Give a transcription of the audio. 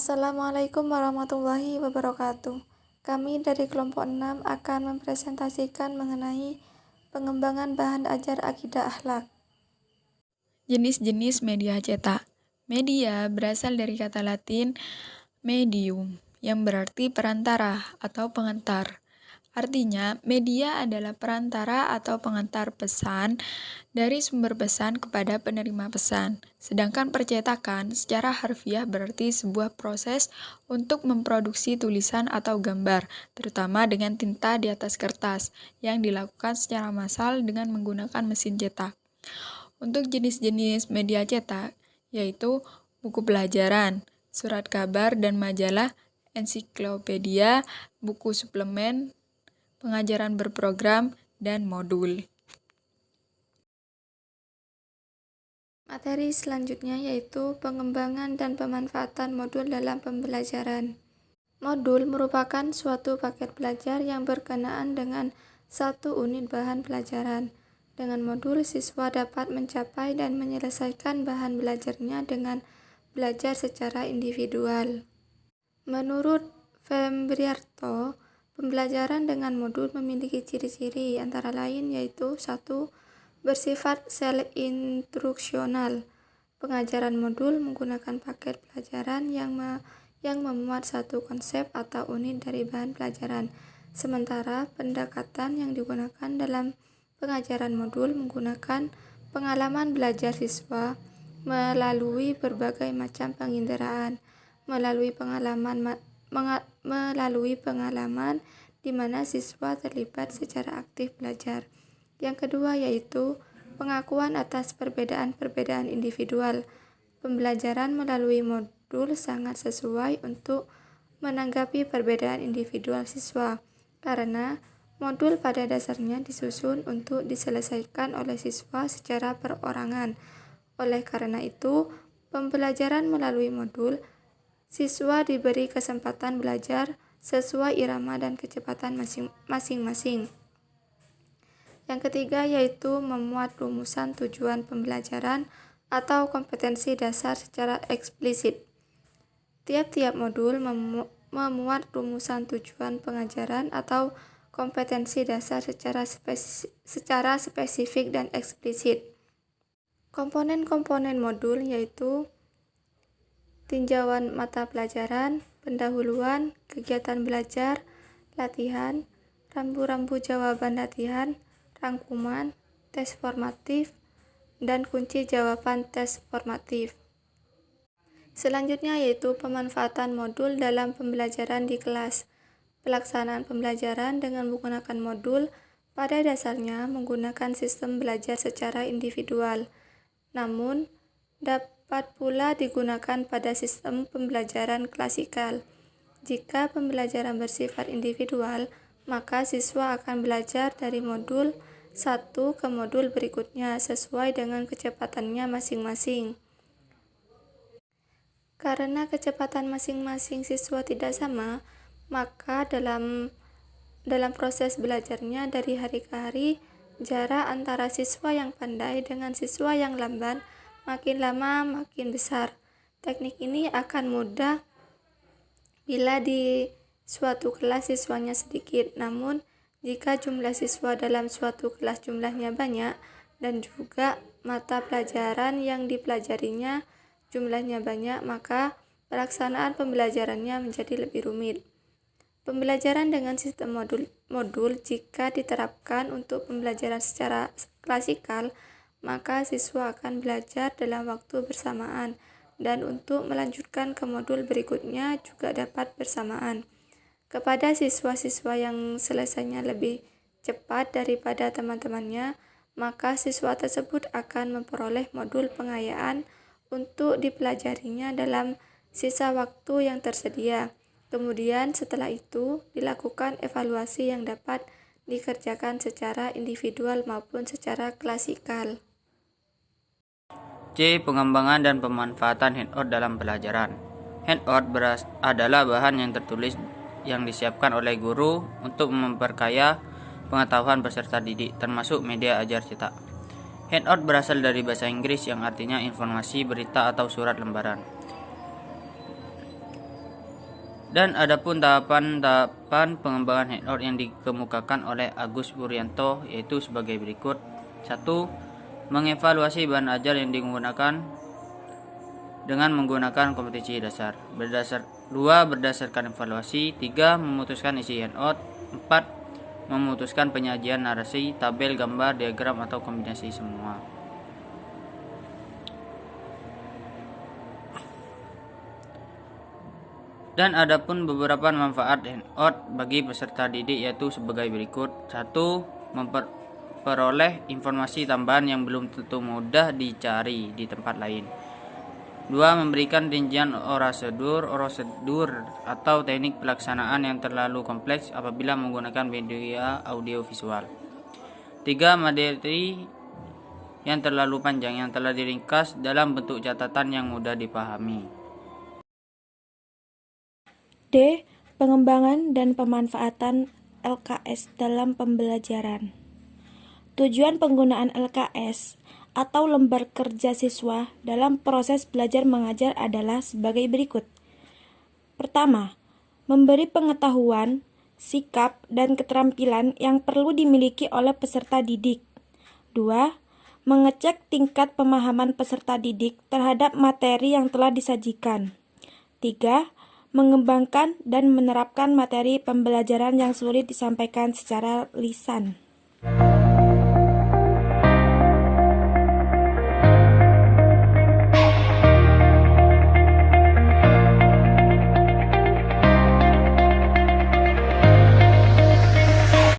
Assalamualaikum warahmatullahi wabarakatuh. Kami dari kelompok 6 akan mempresentasikan mengenai pengembangan bahan ajar akidah akhlak. Jenis-jenis media cetak. Media berasal dari kata Latin medium, yang berarti perantara atau pengantar. Artinya, media adalah perantara atau pengantar pesan dari sumber pesan kepada penerima pesan. Sedangkan percetakan secara harfiah berarti sebuah proses untuk memproduksi tulisan atau gambar, terutama dengan tinta di atas kertas, yang dilakukan secara massal dengan menggunakan mesin cetak. Untuk jenis-jenis media cetak, yaitu buku pelajaran, surat kabar dan majalah, ensiklopedia, buku suplemen, pengajaran berprogram, dan modul. Materi selanjutnya yaitu pengembangan dan pemanfaatan modul dalam pembelajaran. Modul merupakan suatu paket belajar yang berkenaan dengan satu unit bahan pelajaran. Dengan modul, siswa dapat mencapai dan menyelesaikan bahan belajarnya dengan belajar secara individual. Menurut Fembriarto, pembelajaran dengan modul memiliki ciri-ciri antara lain yaitu 1. Bersifat self-instruksional. Pengajaran modul menggunakan paket pelajaran yang memuat satu konsep atau unit dari bahan pelajaran. Sementara pendekatan yang digunakan dalam pengajaran modul menggunakan pengalaman belajar siswa melalui berbagai macam penginderaan, melalui pengalaman di mana siswa terlibat secara aktif belajar. Yang kedua yaitu pengakuan atas perbedaan-perbedaan individual. Pembelajaran melalui modul sangat sesuai untuk menanggapi perbedaan individual siswa, karena modul pada dasarnya disusun untuk diselesaikan oleh siswa secara perorangan. Oleh karena itu, pembelajaran melalui modul, siswa diberi kesempatan belajar sesuai irama dan kecepatan masing-masing. Yang ketiga yaitu memuat rumusan tujuan pembelajaran atau kompetensi dasar secara eksplisit. Tiap-tiap modul memuat rumusan tujuan pengajaran atau kompetensi dasar secara spesifik dan eksplisit. Komponen-komponen modul yaitu tinjauan mata pelajaran, pendahuluan, kegiatan belajar, latihan, rambu-rambu jawaban latihan, rangkuman, tes formatif, dan kunci jawaban tes formatif. Selanjutnya yaitu pemanfaatan modul dalam pembelajaran di kelas. Pelaksanaan pembelajaran dengan menggunakan modul pada dasarnya menggunakan sistem belajar secara individual, namun dapat pula digunakan pada sistem pembelajaran klasikal. Jika pembelajaran bersifat individual, maka siswa akan belajar dari modul satu ke modul berikutnya sesuai dengan kecepatannya masing-masing. Karena kecepatan masing-masing siswa tidak sama, maka dalam proses belajarnya dari hari ke hari, jarak antara siswa yang pandai dengan siswa yang lamban makin lama makin besar. Teknik ini akan mudah bila di suatu kelas siswanya sedikit, namun jika jumlah siswa dalam suatu kelas jumlahnya banyak dan juga mata pelajaran yang dipelajarinya jumlahnya banyak, maka pelaksanaan pembelajarannya menjadi lebih rumit. Pembelajaran dengan sistem modul jika diterapkan untuk pembelajaran secara klasikal, maka siswa akan belajar dalam waktu bersamaan dan untuk melanjutkan ke modul berikutnya juga dapat bersamaan. Kepada siswa-siswa yang selesainya lebih cepat daripada teman-temannya, maka siswa tersebut akan memperoleh modul pengayaan untuk dipelajarinya dalam sisa waktu yang tersedia. Kemudian setelah itu dilakukan evaluasi yang dapat dikerjakan secara individual maupun secara klasikal. C. Pengembangan dan pemanfaatan handout dalam pelajaran. Handout adalah bahan yang tertulis yang disiapkan oleh guru untuk memperkaya pengetahuan peserta didik, termasuk media ajar cetak. Handout berasal dari bahasa Inggris yang artinya informasi, berita, atau surat lembaran. Dan adapun tahapan-tahapan pengembangan handout yang dikemukakan oleh Agus Wuryanto yaitu sebagai berikut. 1. Mengevaluasi bahan ajar yang digunakan dengan menggunakan kompetisi dasar. 2. Berdasarkan evaluasi. 3. Memutuskan isi handout. 4. Memutuskan penyajian narasi, tabel, gambar, diagram, atau kombinasi semua. Dan adapun beberapa manfaat handout bagi peserta didik yaitu sebagai berikut. 1. Memperoleh informasi tambahan yang belum tentu mudah dicari di tempat lain. 2. Memberikan rincian prosedur atau teknik pelaksanaan yang terlalu kompleks apabila menggunakan media audio visual. 3. Materi yang terlalu panjang yang telah diringkas dalam bentuk catatan yang mudah dipahami. D. Pengembangan dan pemanfaatan LKS dalam pembelajaran. Tujuan penggunaan LKS atau lembar kerja siswa dalam proses belajar mengajar adalah sebagai berikut. Pertama, memberi pengetahuan, sikap, dan keterampilan yang perlu dimiliki oleh peserta didik. 2. Mengecek tingkat pemahaman peserta didik terhadap materi yang telah disajikan. 3. Mengembangkan dan menerapkan materi pembelajaran yang sulit disampaikan secara lisan.